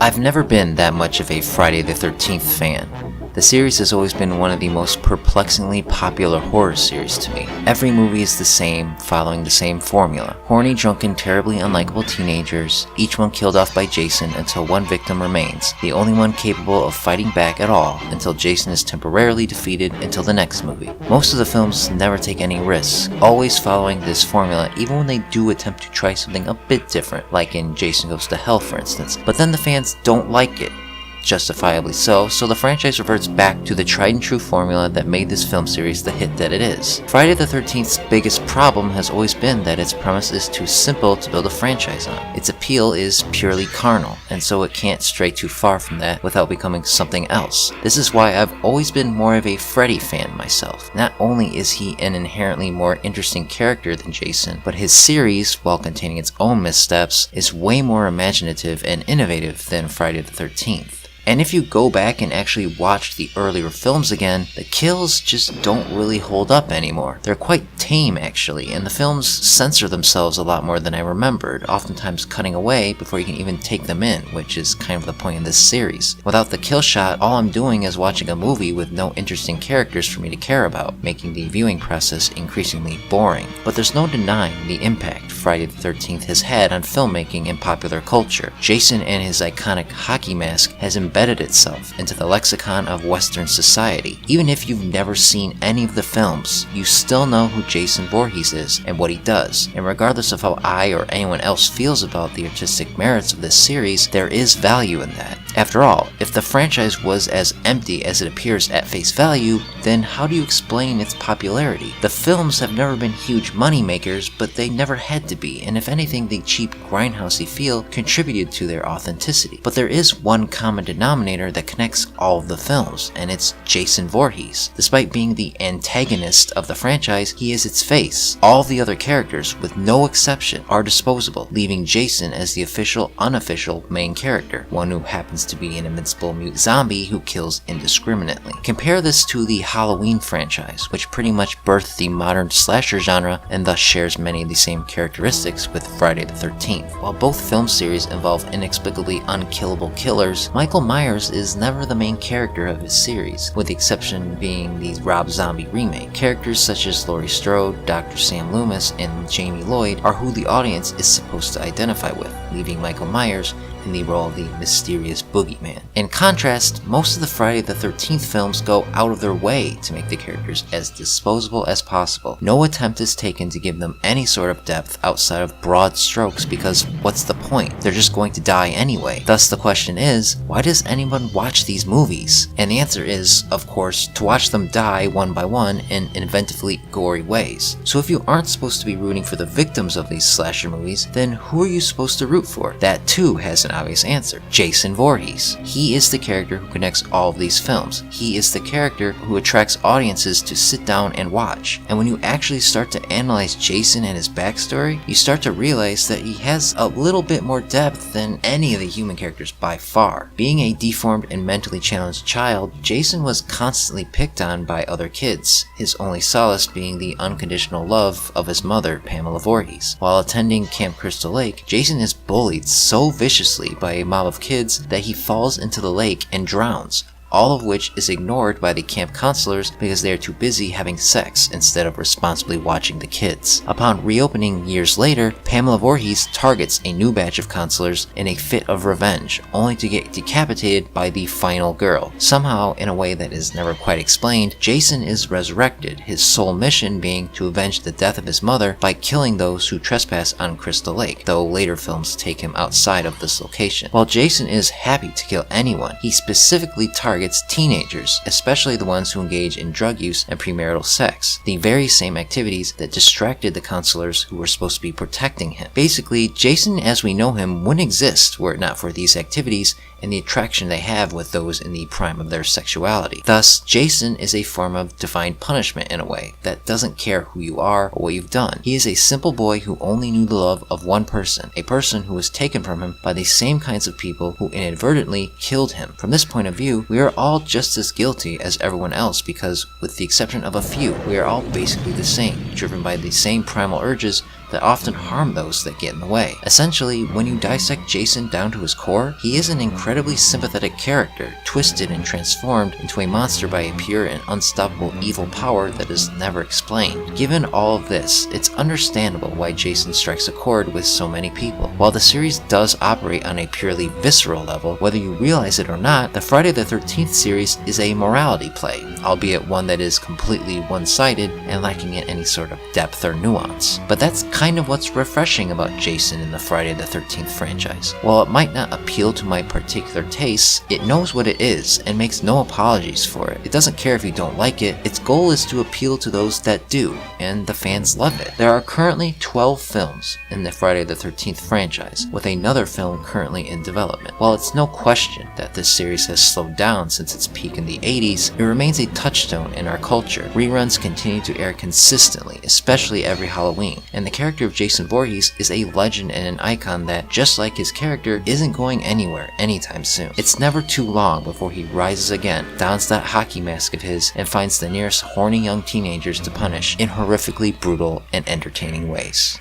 I've never been that much of a Friday the 13th fan. The series has always been one of the most perplexingly popular horror series to me. Every movie is the same, following the same formula. Horny, drunken, terribly unlikable teenagers, each one killed off by Jason until one victim remains, the only one capable of fighting back at all until Jason is temporarily defeated until the next movie. Most of the films never take any risks, always following this formula even when they do attempt to try something a bit different, like in Jason Goes to Hell for instance. But then the fans don't like it. Justifiably so the franchise reverts back to the tried and true formula that made this film series the hit that it is. Friday the 13th's biggest problem has always been that its premise is too simple to build a franchise on. Its appeal is purely carnal, and so it can't stray too far from that without becoming something else. This is why I've always been more of a Freddy fan myself. Not only is he an inherently more interesting character than Jason, but his series, while containing its own missteps, is way more imaginative and innovative than Friday the 13th. And if you go back and actually watch the earlier films again, the kills just don't really hold up anymore. They're quite tame actually, and the films censor themselves a lot more than I remembered, oftentimes cutting away before you can even take them in, which is kind of the point of this series. Without the kill shot, all I'm doing is watching a movie with no interesting characters for me to care about, making the viewing process increasingly boring. But there's no denying the impact Friday the 13th has had on filmmaking and popular culture. Jason and his iconic hockey mask has embedded itself into the lexicon of Western society. Even if you've never seen any of the films, you still know who Jason Voorhees is and what he does. And regardless of how I or anyone else feels about the artistic merits of this series, there is value in that. After all, if the franchise was as empty as it appears at face value, then how do you explain its popularity? The films have never been huge money makers, but they never had to be, and if anything, the cheap grindhousey feel contributed to their authenticity. But there is one common denominator that connects all of the films, and it's Jason Voorhees. Despite being the antagonist of the franchise, he is its face. All the other characters, with no exception, are disposable, leaving Jason as the official, unofficial main character, one who happens to be an invincible mute zombie who kills indiscriminately. Compare this to the Halloween franchise, which pretty much birthed the modern slasher genre and thus shares many of the same characteristics with Friday the 13th. While both film series involve inexplicably unkillable killers, Michael Myers is never the main character of his series, with the exception being the Rob Zombie remake. Characters such as Laurie Strode, Dr. Sam Loomis, and Jamie Lloyd are who the audience is supposed to identify with, leaving Michael Myers in the role of the mysterious boogeyman. In contrast, most of the Friday the 13th films go out of their way to make the characters as disposable as possible. No attempt is taken to give them any sort of depth outside of broad strokes because what's the point? They're just going to die anyway. Thus the question is, why does anyone watch these movies? And the answer is, of course, to watch them die one by one in inventively gory ways. So if you aren't supposed to be rooting for the victims of these slasher movies, then who are you supposed to root for? That too has an obvious answer. Jason Voorhees. He is the character who connects all of these films. He is the character who attracts audiences to sit down and watch. And when you actually start to analyze Jason and his backstory, you start to realize that he has a little bit more depth than any of the human characters by far. Being a deformed and mentally challenged child, Jason was constantly picked on by other kids, his only solace being the unconditional love of his mother, Pamela Voorhees. While attending Camp Crystal Lake, Jason is bullied so viciously by a mob of kids that he falls into the lake and drowns, all of which is ignored by the camp counselors because they are too busy having sex instead of responsibly watching the kids. Upon reopening years later, Pamela Voorhees targets a new batch of counselors in a fit of revenge, only to get decapitated by the final girl. Somehow, in a way that is never quite explained, Jason is resurrected, his sole mission being to avenge the death of his mother by killing those who trespass on Crystal Lake, though later films take him outside of this location. While Jason is happy to kill anyone, he specifically targets teenagers, especially the ones who engage in drug use and premarital sex, the very same activities that distracted the counselors who were supposed to be protecting him. Basically, Jason as we know him wouldn't exist were it not for these activities and the attraction they have with those in the prime of their sexuality. Thus, Jason is a form of divine punishment in a way that doesn't care who you are or what you've done. He is a simple boy who only knew the love of one person, a person who was taken from him by the same kinds of people who inadvertently killed him. From this point of view, we are all just as guilty as everyone else because, with the exception of a few, we are all basically the same, driven by the same primal urges that often harm those that get in the way. Essentially, when you dissect Jason down to his core, he is an incredibly sympathetic character, twisted and transformed into a monster by a pure and unstoppable evil power that is never explained. Given all of this, it's understandable why Jason strikes a chord with so many people. While the series does operate on a purely visceral level, whether you realize it or not, the Friday the 13th series is a morality play, albeit one that is completely one-sided and lacking in any sort of depth or nuance. But that's kind of what's refreshing about Jason in the Friday the 13th franchise. While it might not appeal to my particular tastes, it knows what it is and makes no apologies for it. It doesn't care if you don't like it, its goal is to appeal to those that do, and the fans love it. There are currently 12 films in the Friday the 13th franchise, with another film currently in development. While it's no question that this series has slowed down since its peak in the 80s, it remains a touchstone in our culture. Reruns continue to air consistently, especially every Halloween, and the character of Jason Voorhees is a legend and an icon that, just like his character, isn't going anywhere anytime soon. It's never too long before he rises again, dons that hockey mask of his, and finds the nearest horny young teenagers to punish in horrifically brutal and entertaining ways.